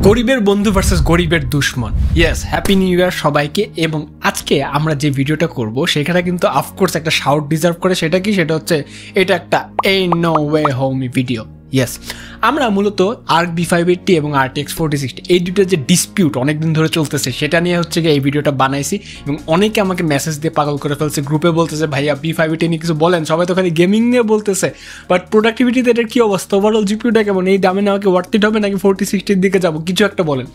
গরিবের বন্ধু ভার্সেস গরিবের দুশ্মন। ইয়েস, হ্যাপি নিউ ইয়ার সবাইকে। এবং আজকে আমরা যে ভিডিওটা করব সেখানে কিন্তু অফকোর্স একটা শাউট ডিজার্ভ করে। সেটা কি? সেটা হচ্ছে এটা একটা নো ওয়ে হোমি ভিডিও। ইয়েস, আমরা মূলত আর্ক B580 এবং RTX 4060 এই দুটোর যে ডিসপিউট অনেকদিন ধরে চলতেছে সেটা নিয়ে হচ্ছে গিয়ে এই ভিডিওটা বানাইছি। এবং অনেকে আমাকে মেসেজ দিয়ে পাগল করে ফেলছে, গ্রুপে বলতেছে ভাইয়া B580 নিয়ে কিছু বলেন, সবাই তো খালি গেমিং নিয়ে বলতেছে, বাট প্রোডাক্টিভিটিতে এটার কী অবস্থা, ওভারঅল জিপিউটা কেমন, এই দামে নেওয়াকে ওয়ার্থ ইট হবে নাকি 4060-র দিকে যাবো, কিছু একটা বলেন।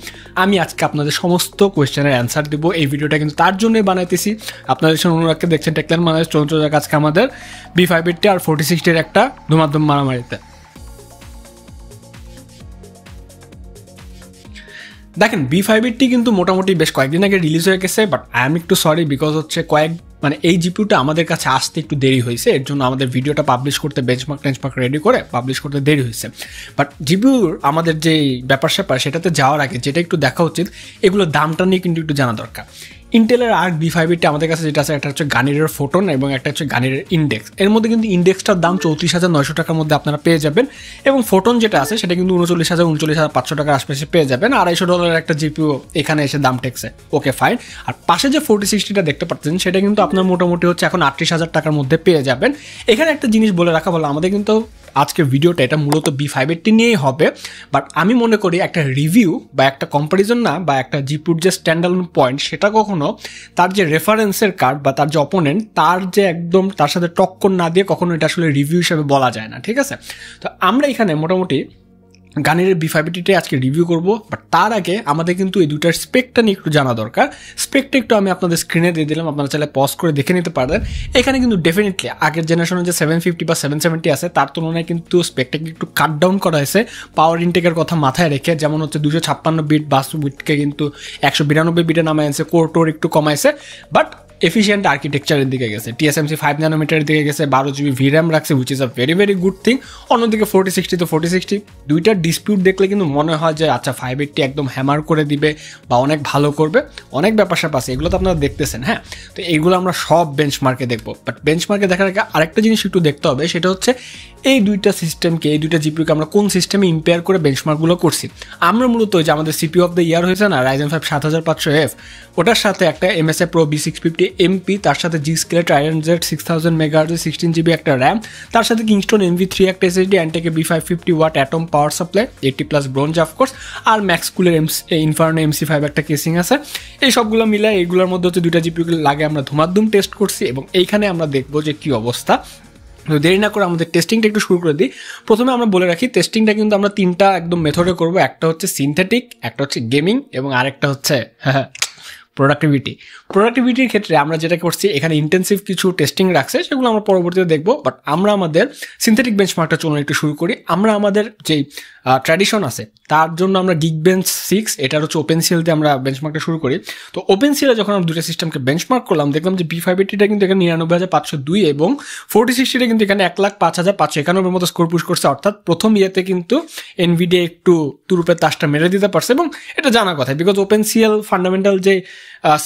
আমি আজকে আপনাদের সমস্ত কোয়েশ্চেনের অ্যান্সার দেবো। এই ভিডিওটা কিন্তু তার জন্যই বানাইতেছি। আপনাদের সঙ্গে অনুরাগকে দেখছেন টেকলার মানুষ চলছে আজকে আমাদের B580 আর 4060-র একটা ধুমাধুম মারামারিতে। দেখেন, B580 কিন্তু মোটামুটি বেশ কয়েকদিন আগে রিলিজ হয়ে গেছে, বাট আই এম একটু সরি বিকজ হচ্ছে এই জিপিউটা আমাদের কাছে আসতে একটু দেরি হয়েছে। এর জন্য আমাদের ভিডিওটা পাবলিশ করতে বেঞ্চমার্ক রেডি করে পাবলিশ করতে দেরি হয়েছে। বাট জিপিউর আমাদের যে ব্যাপার স্যাপার সেটাতে যাওয়ার আগে যেটা একটু দেখা উচিত, এগুলোর দামটা নিয়ে কিন্তু একটু জানা দরকার। ইন্টেলের আর্ক B580 আমাদের কাছে যেটা আছে, একটা হচ্ছে গানিরের ফোটন এবং একটা হচ্ছে গানিরের ইন্ডেক্স। এর মধ্যে কিন্তু ইন্ডেক্সটার দাম 34,900 টাকার মধ্যে আপনারা পেয়ে যাবেন, এবং ফোটন যেটা আছে সেটা কিন্তু 39,500 টাকার আশপাশে পেয়ে যাবেন। $250 একটা জিপিও এখানে এসে দাম টেকছে, ওকে ফাইন। আর পাশে যে 4060টা দেখতে পাচ্ছেন সেটা কিন্তু আপনার মোটামুটি হচ্ছে এখন 38,000 টাকার মধ্যে পেয়ে যাবেন। এখানে একটা জিনিস বলে রাখা ভালো, আমাদের কিন্তু আজকের ভিডিওটা এটা মূলত B580 নিয়েই হবে, বাট আমি মনে করি একটা রিভিউ বা একটা কম্পারিজন না, বা একটা জিপিউর যে স্ট্যান্ডার্ড পয়েন্ট সেটা কখনো তার যে রেফারেন্সের কার্ড বা তার যে অপোনেন্ট তার যে একদম তার সাথে টক্কর না দিয়ে কখনো এটা আসলে রিভিউ হিসেবে বলা যায় না, ঠিক আছে? তো আমরা এখানে মোটামুটি গানের B580 আজকে রিভিউ করব, বাট তার আগে আমাদের কিন্তু এই দুটার স্পেকটা নিয়ে একটু জানা দরকার। স্পেকটা একটু আমি আপনাদের স্ক্রিনে দিয়ে দিলাম, আপনারা চাইলে পজ করে দেখে নিতে পারেন। এখানে কিন্তু ডেফিনেটলি আগের জেনারেশনের যে 750 বা 770 আছে তার তুলনায় কিন্তু স্পেকটাকে একটু কাট ডাউন করা হয়েছে পাওয়ার ইনটেকের কথা মাথায় রেখে। যেমন হচ্ছে 256 বিট বাস বিটকে কিন্তু 192 বিটে নামায় আনছে, কোর টোর একটু কমাইছে, বাট এফিসিয়েন্ট আর্কিটেকচারের দিকে গেছে, TSMC 5 ন্যানোমিটারের দিকে গেছে, 12 GB VRAM রাখছে, which is a very very good thing. অন্যদিকে 4060 দুইটার ডিসপিউট দেখলে কিন্তু মনে হয় যে আচ্ছা 580 একদম হ্যামার করে দিবে বা অনেক ভালো করবে, অনেক ব্যাপার স্যাপার আছে, এগুলো তো আপনারা দেখতেছেন। হ্যাঁ, তো এইগুলো আমরা সব বেঞ্চমার্কে দেখবো, বাট বেঞ্চমার্কে দেখার আগে আরেকটা জিনিস একটু দেখতে হবে, সেটা হচ্ছে এই দুইটা সিস্টেমকে, এই দুইটা জিপিউকে আমরা কোন সিস্টেমে ইম্পেয়ার করে বেঞ্চমার্কগুলো করছি। আমরা মূলত যে আমাদের CPU অফ দ্য ইয়ার হয়েছে না, Ryzen 5 7500F, ওটার সাথে একটা MSI Pro B650MP, তার সাথে G-Skill Trident Z 6000 MHz 16GB একটা RAM, তার সাথে Kingston MV3 একটা SSD, Antec B550 watt atom power supply, 80+ bronze of course, আর ম্যাক্সকুলের Inferno MC5 একটা কেসিং আছে। এই সবগুলো মিলে এইগুলোর মধ্যে হচ্ছে দুইটা জিপিউ লাগে আমরা ধুমাধুম টেস্ট করছি, এবং এইখানে আমরা দেখবো যে কী অবস্থা। দেরি না করে আমাদের টেস্টিংটা একটু শুরু করে দিই। প্রথমে আমরা বলে রাখি টেস্টিংটা কিন্তু আমরা তিনটা একদম মেথডে করবো। একটা হচ্ছে সিনথেটিক, একটা হচ্ছে গেমিং, এবং আরেকটা হচ্ছে প্রোডাক্টিভিটির ক্ষেত্রে আমরা যেটা করছি এখানে ইন্টেন্সিভ কিছু টেস্টিং রাখছে, সেগুলো আমরা পরবর্তীতে দেখবো। বাট আমরা আমাদের সিনথেটিক বেঞ্চমার্কটা চলুন একটু শুরু করি। আমরা আমাদের যেই ট্র্যাডিশন আছে তার জন্য আমরা Geekbench 6, এটার হচ্ছে OpenCL দিয়ে আমরা বেঞ্চমার্কটা শুরু করি। তো OpenCL যখন আমরা দুটো সিস্টেমকে বেঞ্চমার্ক করলাম, দেখলাম যে B580টা কিন্তু এখানে 99,502 এবং 4060টা কিন্তু এখানে 1,05,591 মতো স্কোর পুশ করছে। অর্থাৎ প্রথম ইয়েতে কিন্তু NVIDIA একটু তুরুপের তাসটা মেরে দিতে পারছে, এবং এটা জানা কথা বিকজ OpenCL ফান্ডামেন্টাল যে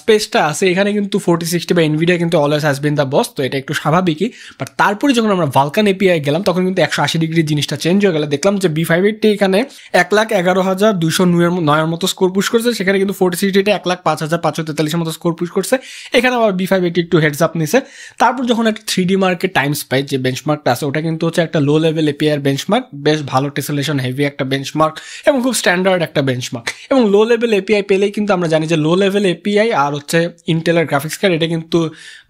স্পেসটা আছে এখানে কিন্তু 4060 বা NVIDIA কিন্তু always has been the boss, তো এটা একটু স্বাভাবিকই। বাট তারপরে যখন আমরা Vulkan API গেলাম তখন কিন্তু 180 ডিগ্রি জিনিসটা চেঞ্জ হয়ে গেল। দেখলাম যে B580 এখানে 1,11,209 মতো স্কোর পুশ করছে, সেখানে কিন্তু 4060টা 1,05,543 মতো স্কোর পুশ করছে। এখানে আবার B580 একটু হেডস আপ নিছে। তারপর যখন একটা 3D মার্কেট টাইম স্পাইস যে বেঞ্চমার্কটা আছে ওটা কিন্তু হচ্ছে একটা লো লেভেল API বেঞ্চমার্ক, বেশ ভালো টেসেলেশন হেভি একটা বেঞ্চমার্ক এবং খুব স্ট্যান্ডার্ড একটা বেঞ্চমার্ক। এবং লো লেভেল API পেলেই কিন্তু আমরা জানি যে লো লেভেল API আর হচ্ছে ইন্টেলের গ্রাফিক্স কার্ড, এটা কিন্তু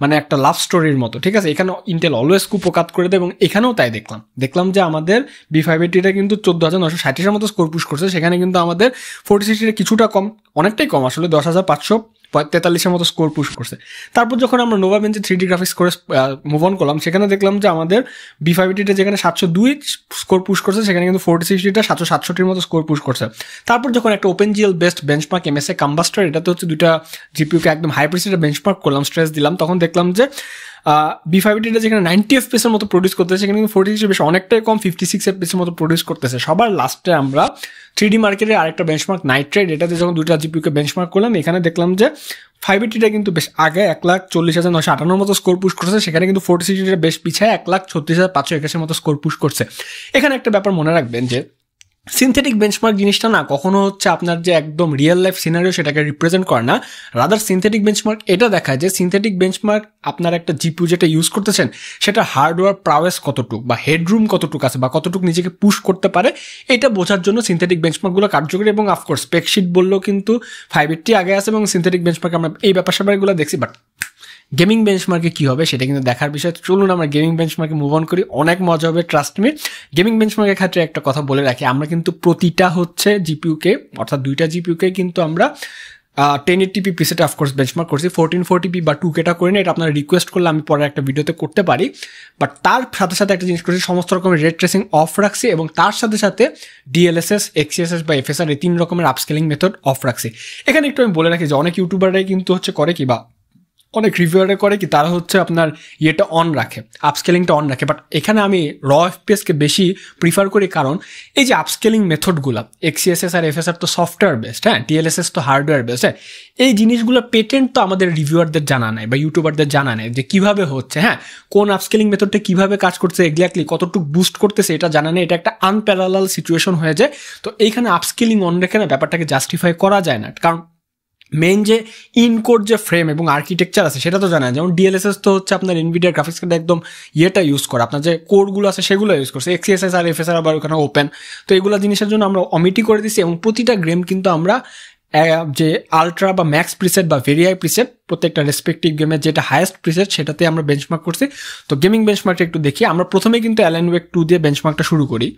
মানে একটা লাভ স্টোরির মতো, ঠিক আছে? এখানে ইন্টেল অলওয়েজ কুপোকাত করে দেয়, এবং এখানেও তাই দেখলাম যে আমাদের B580টা কিন্তু 14,960-এর মতো স্কোর পুশ করছে, সেখানে কিন্তু আমাদের 4060-টা কিছুটা কম, অনেকটাই কম আসলে, 10,543-এর মতো স্কোর পুশ করছে। তারপর যখন আমরা নোভা বেঞ্চে 3D গ্রাফিক্স করে মুভ অন করলাম, সেখানে দেখলাম যে আমাদের B580টা যেখানে 702 স্কোর পুশ করছে, সেখানে কিন্তু 4060টা 767-এর মতো স্কোর পুশ করছে। তারপর যখন একটা OpenGL best benchmark MSI Combustor, এটাতে হচ্ছে দুইটা জিপিউকে একদম হাই প্রেসিডে বেঞ্চমার্ক করলাম, স্ট্রেস দিলাম, তখন দেখলাম যে B580টা যেখানে 90 FPS এর মতো প্রডিউস করতেছে, সেখানে কিন্তু 4060 বেশ অনেকটাই কম, 56 FPS এর মতো প্রডিউস করতেছে। সবার লাস্টে আমরা 3D মার্কেটের আরেকটা বেঞ্চমার্ক নাইট্রেট, এটাতে যখন দুইটা জিপিউকে বেঞ্চমার্ক করলাম, এখানে দেখলাম যে 580টা কিন্তু বেশ আগে 1,40,958 মতো স্কোর পুশ করছে, সেখানে কিন্তু 4060টা বেশ পিছায় 1,36,581 মতো স্কোর পুশ করছে। এখানে একটা ব্যাপার মনে রাখবেন যে সিনথেটিক বেঞ্চমার্ক জিনিসটা না কখনো হচ্ছে আপনার যে একদম রিয়েল লাইফ সিনারিও সেটাকে রিপ্রেজেন্ট করে না, রাদার সিনথেটিক বেঞ্চমার্ক এটা দেখায় যে সিনথেটিক বেঞ্চমার্ক আপনার একটা জিপিইউ যেটা ইউজ করতেছেন সেটা হার্ডওয়্যার প্রাওয়েস কতটুক বা হেডরুম কতটুক আছে বা কতটুক নিজেকে পুশ করতে পারে, এটা বোঝার জন্য সিনথেটিক বেঞ্চমার্কগুলো কার্যকরী। এবং অফকোর্স স্পেকশিট বললেও কিন্তু 580 আগে আছে এবং সিনথেটিক বেঞ্চমার্ক আমরা এই ব্যাপার স্যাপারগুলো দেখছি। বাট গেমিং বেঞ্চমার্কে কী হবে সেটা কিন্তু দেখার বিষয়। চলুন আমরা গেমিং বেঞ্চমার্কে মুভ অন করি, অনেক মজা হবে ট্রাস্ট মি। গেমিং বেঞ্চমার্কের ক্ষেত্রে একটা কথা বলে রাখি, আমরা কিন্তু প্রতিটা হচ্ছে জিপিইউকে অর্থাৎ দুইটা জিপিইউকে কিন্তু আমরা 1080p প্রিসেটে অফকোর্স বেঞ্চমার্ক করছি, 1440p বা 2Kটা করি না, এটা আপনারা রিকোয়েস্ট করলে আমি পরে একটা ভিডিওতে করতে পারি। বাট তার সাথে সাথে একটা জিনিস করছি, সমস্ত রকমের রেড ট্রেসিং অফ রাখছি এবং তার সাথে সাথে DLSS, XeSS বা FSR এই 3 রকমের আপস্কেলিং মেথড অফ রাখছি। এখানে একটু আমি বলে রাখি যে অনেক ইউটিউবাররাই কিন্তু হচ্ছে করে কি বা অনেক রিভিউয়ারে করে কি তারা হচ্ছে আপনার ইয়েটা অন রাখে, আপস্কেলিংটা অন রাখে। বাট এখানে আমি FPS-কে বেশি প্রিফার করি, কারণ এই যে আপস্কেলিং মেথডগুলো XeSS আর FSR তো সফটওয়্যার বেসড, হ্যাঁ, DLSS তো হার্ডওয়্যার বেসড, হ্যাঁ, এই জিনিসগুলো পেটেন্ট তো আমাদের রিভিউয়ারদের জানা নেই বা ইউটিউবারদের জানা নেই যে কীভাবে হচ্ছে, হ্যাঁ, কোন আপস্কেলিং মেথডটা কীভাবে কাজ করছে, এক্স্যাক্টলি কতটুকু বুস্ট করতেছে এটা জানা নেই। এটা একটা আনপ্যারালাল সিচুয়েশন হয়ে যায়। তো এইখানে আপস্কেলিং অন রেখে না ব্যাপারটাকে জাস্টিফাই করা যায় না, কারণ মেইন যে ইনকোড যে ফ্রেম এবং আর্কিটেকচার আছে সেটা তো জানা, যেমন DLSS তো হচ্ছে আপনার এনভিডিয়ার গ্রাফিক্স কার্ডে একদম ইয়েটা ইউজ করে, আপনার যে কোডগুলো আছে সেগুলো ইউজ করছে। XeSS আর FSR আবার ওখানে ওপেন, তো এগুলো জিনিসের জন্য আমরা অমিটি করে দিচ্ছি এবং প্রতিটা গেম কিন্তু আমরা যে আলট্রা বা ম্যাক্স প্রিসেট বা ভেরি হাই প্রিসেট প্রত্যেকটা রেসপেক্টিভ গেমের যেটা হাইয়েস্ট প্রিসেট সেটাতে আমরা বেঞ্চমার্ক করছি। তো গেমিং বেঞ্চমার্কটা একটু দেখি, আমরা প্রথমে কিন্তু অ্যালান ওয়েক 2 দিয়ে বেঞ্চমার্কটা শুরু করি।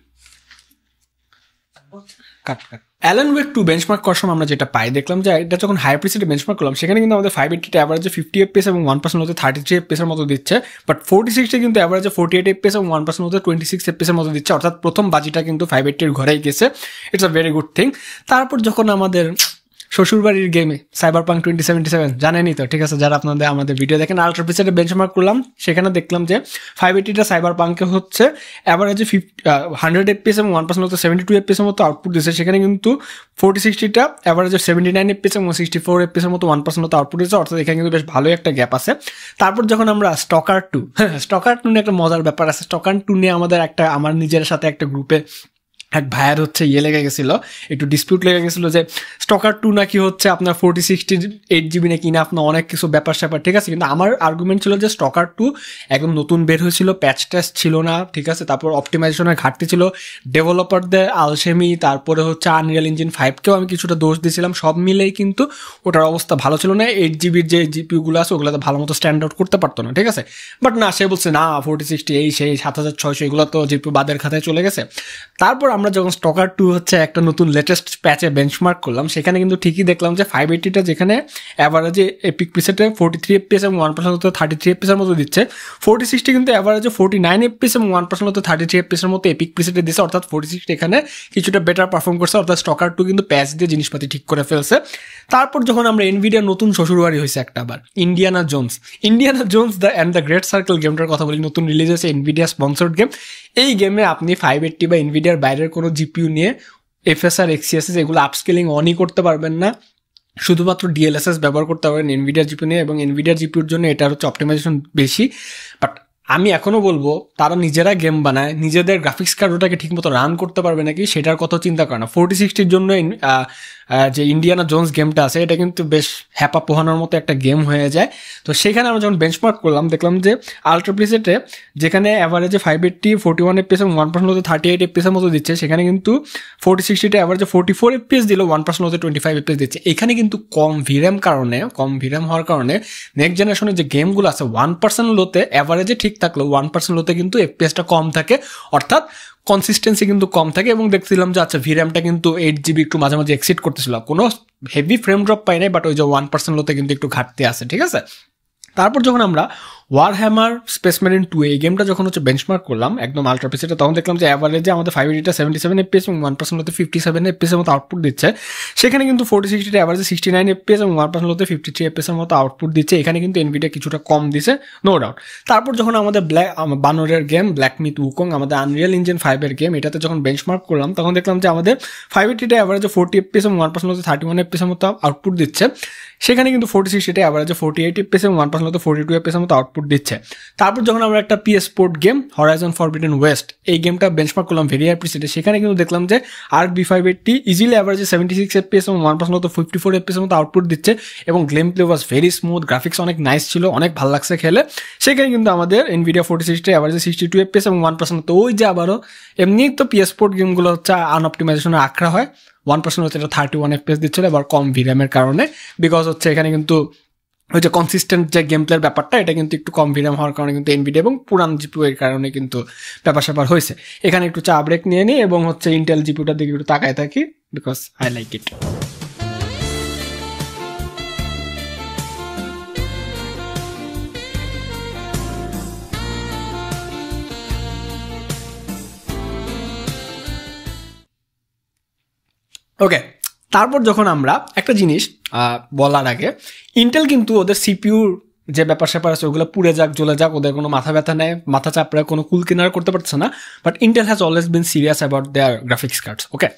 অ্যালান ওয়েক 2 বেঞ্চমার্ক করার সময় আমরা যেটা পাই, দেখলাম যে এটা যখন হাই প্রিসেটে বেঞ্চমার্ক করলাম সেখানে কিন্তু আমাদের 580 অ্যাভারেজে 50 FPS এবং 1% হতে 33 FPS এর মতো দিচ্ছে। বাট 4060 কিন্তু অ্যাভারেজে 48 FPS এবং 1% হতে 26 FPS এর মতো দিচ্ছে, অর্থাৎ প্রথম বাজিটা কিন্তু 580 ঘরেই গেছে। It's a very good thing. তারপর যখন আমাদের শ্বশুরবাড়ির গেমে সাইবারপাঙ্ক 2077 জানেনই তো, ঠিক আছে, যারা আপনাদের আমাদের ভিডিও দেখেন, আলট্রা প্রিসেটে বেঞ্চমার্ক করলাম, সেখানে দেখলাম যে 580টা সাইবারপাঙ্কে হচ্ছে অ্যাভারেজে 100 FPS এবং 1% হতে 72 FPS এর মতো আউটপুট দিচ্ছে। সেখানে কিন্তু 4060টা অ্যাভারেজে 79 FPS এবং 64 FPS এর মতো 1% হতে আউটপুট দিচ্ছে, অর্থাৎ এখানে কিন্তু বেশ ভালোই একটা গ্যাপ আছে। তারপর যখন আমরা স্টকার 2 নিয়ে একটা মজার ব্যাপার আছে, স্টকার 2 নিয়ে আমার নিজের সাথে একটা গ্রুপে এক ভাইয়ের হচ্ছে লেগে গেছিলো, একটু ডিসপিউট লেগে গেছিলো যে স্টকার 2 নাকি হচ্ছে আপনার 4060 8GB নাকি না, আপনার অনেক কিছু ব্যাপার স্যাপার, ঠিক আছে। কিন্তু আমার আর্গুমেন্ট ছিল যে স্টকার 2 একদম নতুন বের হয়েছিল, প্যাচ টেস্ট ছিল না, ঠিক আছে, তারপর অপটিমাইজেশনের ঘাটতি ছিল, ডেভেলপারদের আলসেমি, তারপরে হচ্ছে আনরিয়াল ইঞ্জিন 5কেও আমি কিছুটা দোষ দিয়েছিলাম, সব মিলেই কিন্তু ওটার অবস্থা ভালো ছিল না। 8GBর যে জিপিইউগুলো আছে ওগুলো তো ভালো মতো স্ট্যান্ড আউট করতে পারতো না, ঠিক আছে। বাট না, সে বলছে না 4060 এই সেই 7600 এগুলো তো জিপিইউ বাদের খাতায় চলে গেছে। তারপর আমরা যখন স্টকার 2 হচ্ছে একটা নতুন লেটেস্ট প্যাচে বেঞ্চমার্ক করলাম, সেখানে কিন্তু ঠিকই দেখলাম যে 580টা যেখানে অ্যাভারেজে এপিক প্রিসেটে 43 FPS এবং 1% হতে 33 FPS এর মতো দিচ্ছে, 4060 কিন্তু অ্যাভারেজে 49 FPS এবং 1% হতে 33 FPS এর মতো এপিক প্রিসেটে দিচ্ছে, অর্থাৎ 4060 এখানে কিছুটা বেটার পারফর্ম করছে, অর্থাৎ স্টকার 2 কিন্তু প্যাচ দিয়ে জিনিসপাতি ঠিক করে ফেলছে। তারপর যখন আমরা এনভিডিয়ার নতুন শ্বশুরবাড়ি হয়েছে একটা আবার Indiana Jones the great circle গেমটার কথা বলি, নতুন রিলিজ হয়েছে, এনভিডিয়া স্পন্সর্ড গেম। এই গেমে আপনি 580 বা এনভিডিয়ার বাইরের কোনো জিপিইউ নিয়ে FSR XeSS এগুলো আপস্কেলিং অনই করতে পারবেন না, শুধুমাত্র DLSS ব্যবহার করতে পারবেন এনভিডিয়ার জিপিইউ নিয়ে, এবং এনভিডিয়ার জিপিইউর জন্য এটার হচ্ছে অপটিমাইজেশন বেশি। বাট আমি এখনও বলবো তারা নিজেরা গেম বানায়, নিজেদের গ্রাফিক্স কার্ড ওটাকে ঠিকমতো রান করতে পারবে নাকি সেটার কথা চিন্তা করে না। 4060-র জন্য যে ইন্ডিয়ানা জোনস গেমটা আছে এটা কিন্তু বেশ হ্যাপা পোহানোর মতো একটা গেম হয়ে যায়। তো সেখানে আমরা যখন বেঞ্চমার্ক করলাম দেখলাম যে আলট্রা প্রিসেটে যেখানে অ্যাভারেজে 580 41 FPS এবং 1% হতে 38 FPS এর মতো দিচ্ছে, সেখানে কিন্তু 4060টা অ্যাভারেজে 44 FPS দিল, 1% হতে 25 FPS দিচ্ছে। এখানে কিন্তু কম ভিরাম হওয়ার কারণে নেক্সট জেনারেশনের যে গেমগুলো আছে 1% লোতে অ্যাভারেজে ঠিক থাকলেও 1% লোতে কিন্তু FPS-টা কম থাকে, অর্থাৎ কনসিস্টেন্সি কিন্তু কম থাকে। এবং দেখছিলাম যে আচ্ছা ভিরামটা কিন্তু 8GB একটু মাঝে মাঝে এক্সিড করতেছিল, কোনো হেভি ফ্রেম ড্রপ পাই নাই, বাট ওই যে 1% লোতে কিন্তু একটু ঘাটতি আছে, ঠিক আছে। তারপর যখন আমরা ওয়ারহ্যামার স্পেস মেরিন 2 এই গেমটা যখন হচ্ছে বেঞ্চমার্ক করলাম একদম আলট্রা প্রিসেটে, তখন দেখলাম যে অ্যাভারেজে আমাদের 580টা 77 FPS এবং 1% হতে 57 FPS এর মতো আউটপুট দিচ্ছে। সেখানে কিন্তু 4060টা অ্যাভারেজে 69 FPS এবং 1% হতে 53 FPS এর মতো আউটপুট দিচ্ছে। এখানে কিন্তু এনভিডিয়া কিছুটা কম দিছে, নো ডাউট। তারপর যখন আমাদের বানরের গেম ব্ল্যাক মিথ উকং, আমাদের আনরিয়াল ইঞ্জিন 5-এর গেম, এটাতে যখন বেঞ্চমার্ক করলাম তখন দেখলাম যে আমাদের 580টা অ্যাভারেজে 40 FPS এবং 1% হতে 31 FPS এর মতো আউটপুট দিচ্ছে। সেখানে কিন্তু 4060 অ্যাভারেজে 48 FPS এবং 1% মতো 42 FPS মতো আউটপুট দিচ্ছে। তারপর যখন আমরা একটা PS sport game Horizon forbidden West এই গেমটা বেঞ্চমার্ক করলাম ভেরি হাই প্রিসিডে, সেখানে কিন্তু দেখলাম যে ARC V580 ইজিলি অ্যাভারেজে 76 FPS এবং 1% মতো 54 FPS মতো আউটপুট দিচ্ছে এবং game play was very smooth, graphics অনেক নাইস ছিল, অনেক ভালো লাগছে খেলে। সেখানে কিন্তু আমাদের NVIDIA 4060 অ্যাভারেজে 62 FPS এবং 1%। তো ওই যে আবারও এমনি তো PS স্পোর্ট গেমগুলো হচ্ছে আনঅপটিমাইজেশনে আঁকড়া হয়, 1% হচ্ছে এটা 31 FPS দিচ্ছিল এবার কম ভিরামের কারণে, বিকজ হচ্ছে এখানে কিন্তু ওই যে কনসিস্টেন্ট যে গেম প্লের ব্যাপারটা এটা কিন্তু একটু কম ভিরাম হওয়ার কারণে কিন্তু NVIDIA এবং পুরান জিপিউ এর কারণে কিন্তু ব্যাপার স্যাপার হয়েছে। এখানে একটু চা ব্রেক নিয়ে নিই এবং হচ্ছে ইন্টেল জিপিউটার দিকে একটু তাকায় থাকি বিকজ আই লাইক ইট। ওকে, তারপর যখন আমরা একটা জিনিস বলার আগে, ইন্টেল কিন্তু ওদের সিপিউর যে ব্যাপার স্যাপার আছে ওগুলো পুড়ে যাক জ্বলে যাক ওদের কোনো মাথা ব্যথা নেই, মাথা চাপড়ে কোনো কুল কিনার করতে পারছে না। But Intel has always been serious about their graphics cards. Okay,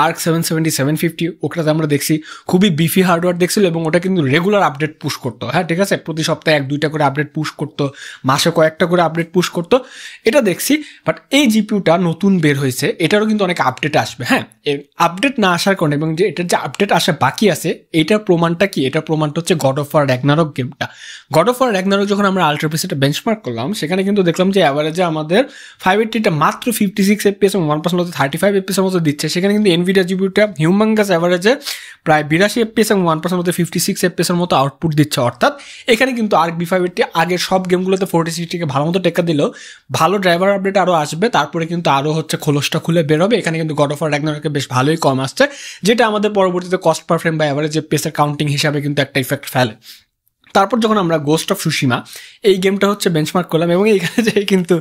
ARC 770 750 ওটাতে আমরা দেখছি খুবই বিফি হার্ডওয়্যার দেখছিল এবং ওটা কিন্তু রেগুলার আপডেট পুশ করতো। হ্যাঁ ঠিক আছে, প্রতি সপ্তাহে 1-2টা করে আপডেট পুশ করতো, মাসে কয়েকটা করে আপডেট পুশ করতো, এটা দেখছি। বাট এই জিপিউটা নতুন বের হয়েছে, এটারও কিন্তু অনেক আপডেট আসবে। হ্যাঁ, আপডেট না আসার কারণে এবং যে এটার যে আপডেট আসা বাকি আছে এটার প্রমাণটা কি? এটার প্রমাণটা হচ্ছে গড অফ ওয়ার র্যাগনারক গেমটা। গড অফ ওয়ার র্যাগনারক যখন আমরা আল্ট্রা পিসিতে বেঞ্চমার্ক করলাম সেখানে কিন্তু দেখলাম যে অ্যাভারেজে আমাদের 580টা মাত্র 56 FPS এবং 1% মতো 35 FPS এর মতো দিচ্ছে। সেখানে কিন্তু NVIDIA জিপিউটা হিউমাঙ্গাস অ্যাভারেজে প্রায় 82 FPS এবং 1% মতো 56 FPS এর মতো আউটপুট দিচ্ছে। অর্থাৎ এখানে কিন্তু ARC V580 আগের সব গেমগুলোতে 4060কে ভালো মতো টেক্কা দিলেও ভালো ড্রাইভার আপডেট আরও আসবে, তারপরে কিন্তু আরও হচ্ছে খোলসটা খুলে বেরোবে। এখানে কিন্তু গড অফ ওয়ার র্যাগনারকে বেশ ভালোই কম আসছে, যেটা আমাদের পরবর্তীতে কস্ট পার ফ্রেম বা অ্যাভারেজ পেসের কাউন্টিং হিসাবে কিন্তু একটা ইফেক্ট ফেলে। তারপর যখন আমরা গোস্ট অফ সুশিমা এই গেমটা হচ্ছে বেঞ্চমার্ক করলাম এবং এইখানে যে কিন্তু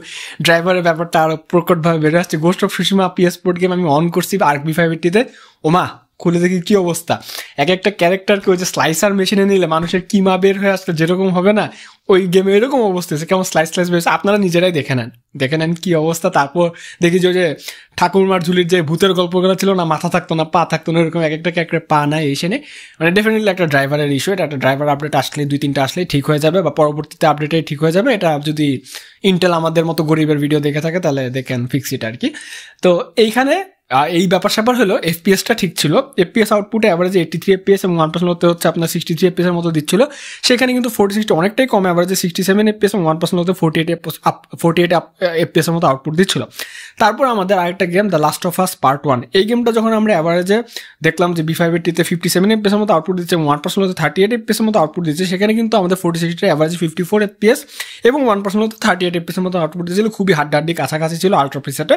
ড্রাইভারের ব্যাপারটা আরও প্রকটভাবে বেড়ে আসছে। Ghost of Tsushima PS sport game আমি অন করছি ARC V580তে, ওমা খুলে দেখি কি অবস্থা, এক একটা ক্যারেক্টারকে ওই যে স্লাইসার মেশিনে নিলে মানুষের কিমা বের হয়ে আসলে যেরকম হবে না, ওই গেমে এরকম অবস্থা আছে, কেমন স্লাইস বেরোচ্ছে। আপনারা নিজেরাই দেখে নেন কি অবস্থা। তারপর দেখি যে ঠাকুরমার ঝুলির যে ভূতের গল্পগুলো ছিল না, মাথা থাকতো না পা থাকতো না, এরকম এক একটা ক্যারেক্টার পা নাই এসে নেই। মানে ডেফিনেটলি একটা ড্রাইভারের ইস্যু, এটা একটা ড্রাইভার আপডেট আসলে 2-3টা আসলেই ঠিক হয়ে যাবে বা পরবর্তীতে আপডেটে ঠিক হয়ে যাবে। এটা যদি ইন্টেল আমাদের মতো গরিবের ভিডিও দেখে থাকে তাহলে দে ক্যান ফিক্স ইট আর কি। তো এইখানে এই ব্যাপার স্যাপার হলো এফপিএসটা ঠিক ছিল, এফপিএস আউটপুটে অ্যাভারেজে 83 FPS এবং 1% হতে হচ্ছে আপনার 63 FPS এর মতো দিচ্ছিল। সেখানে কিন্তু 4060 অনেকটাই কম, অ্যাভারেজে 67 FPS এবং 1% হতে 48 FPS এর মতো আউটপুট দিচ্ছিল। তারপর আমাদের আরেকটা game the last of us part 1, এই গেমটা যখন আমরা অ্যাভারেজে দেখলাম যে V580তে 57 FPS এর মতো আউটপুট দিচ্ছে এবং 1% হতে 38 FPS এর মতো আউটপুট দিচ্ছে, সেখানে কিন্তু আমাদের 4060 অ্যাভারেজে 54 FPS এবং 1% হতে 38 FPS এর মতো আউটপুট দিচ্ছিল। খুবই হাড্ডাহাড্ডি কাছাকাছি ছিল আল্ট্রা প্রিসেটে।